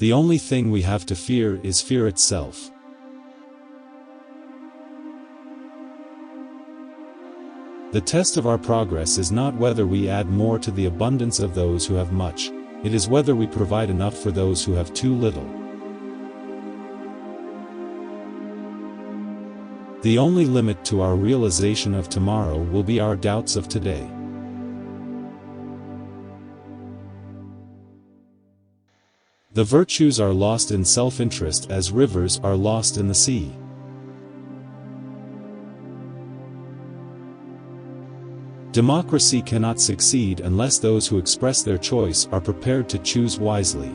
The only thing we have to fear is fear itself. The test of our progress is not whether we add more to the abundance of those who have much, it is whether we provide enough for those who have too little. The only limit to our realization of tomorrow will be our doubts of today. The virtues are lost in self-interest as rivers are lost in the sea. Democracy cannot succeed unless those who express their choice are prepared to choose wisely.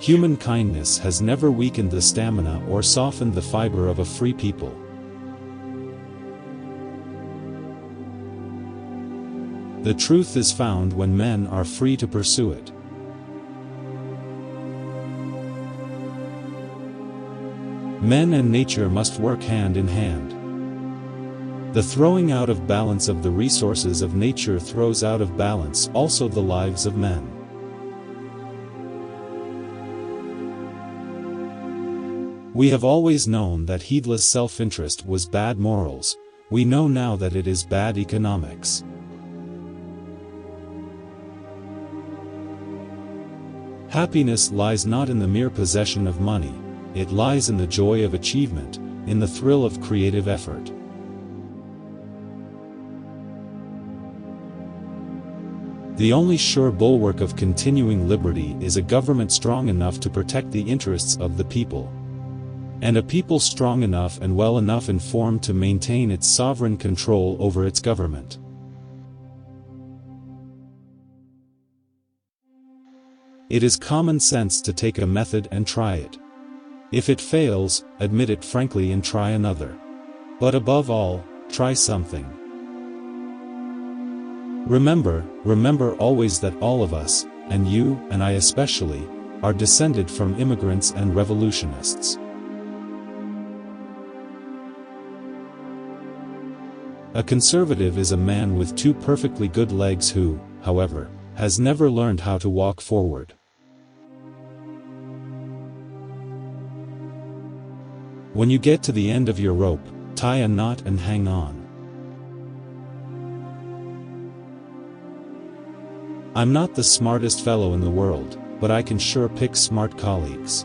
Human kindness has never weakened the stamina or softened the fiber of a free people. The truth is found when men are free to pursue it. Men and nature must work hand in hand. The throwing out of balance of the resources of nature throws out of balance also the lives of men. We have always known that heedless self-interest was bad morals. We know now that it is bad economics. Happiness lies not in the mere possession of money, it lies in the joy of achievement, in the thrill of creative effort. The only sure bulwark of continuing liberty is a government strong enough to protect the interests of the people, and a people strong enough and well enough informed to maintain its sovereign control over its government. It is common sense to take a method and try it. If it fails, admit it frankly and try another. But above all, try something. Remember always that all of us, and you, and I especially, are descended from immigrants and revolutionists. A conservative is a man with two perfectly good legs who, however, has never learned how to walk forward. When you get to the end of your rope, tie a knot and hang on. I'm not the smartest fellow in the world, but I can sure pick smart colleagues.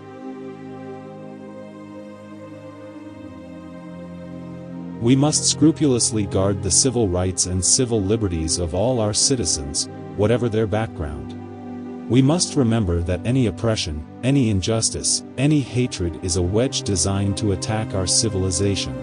We must scrupulously guard the civil rights and civil liberties of all our citizens, whatever their background. We must remember that any oppression, any injustice, any hatred is a wedge designed to attack our civilization.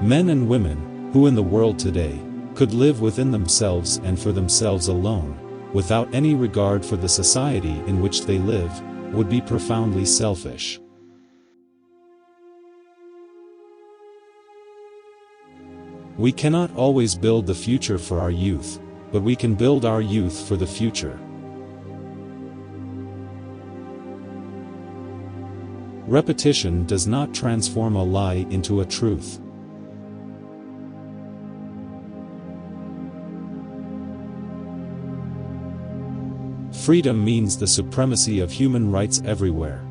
Men and women, who in the world today, could live within themselves and for themselves alone, without any regard for the society in which they live, would be profoundly selfish. We cannot always build the future for our youth, but we can build our youth for the future. Repetition does not transform a lie into a truth. Freedom means the supremacy of human rights everywhere.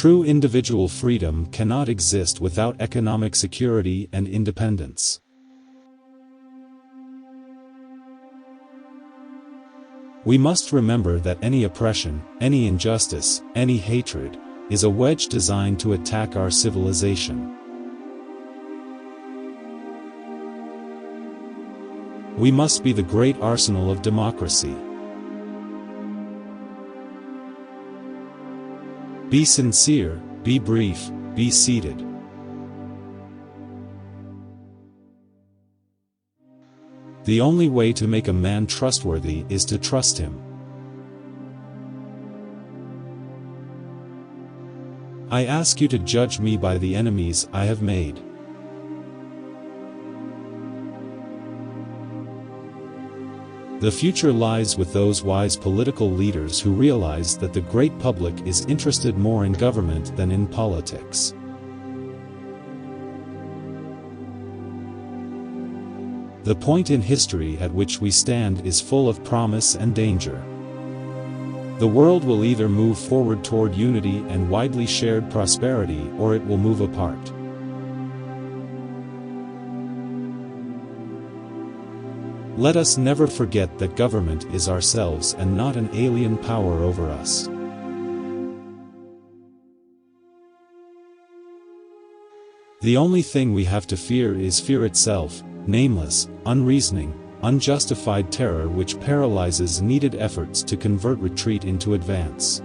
True individual freedom cannot exist without economic security and independence. We must remember that any oppression, any injustice, any hatred, is a wedge designed to attack our civilization. We must be the great arsenal of democracy. Be sincere, be brief, be seated. The only way to make a man trustworthy is to trust him. I ask you to judge me by the enemies I have made. The future lies with those wise political leaders who realize that the great public is interested more in government than in politics. The point in history at which we stand is full of promise and danger. The world will either move forward toward unity and widely shared prosperity, or it will move apart. Let us never forget that government is ourselves and not an alien power over us. The only thing we have to fear is fear itself, nameless, unreasoning, unjustified terror which paralyzes needed efforts to convert retreat into advance.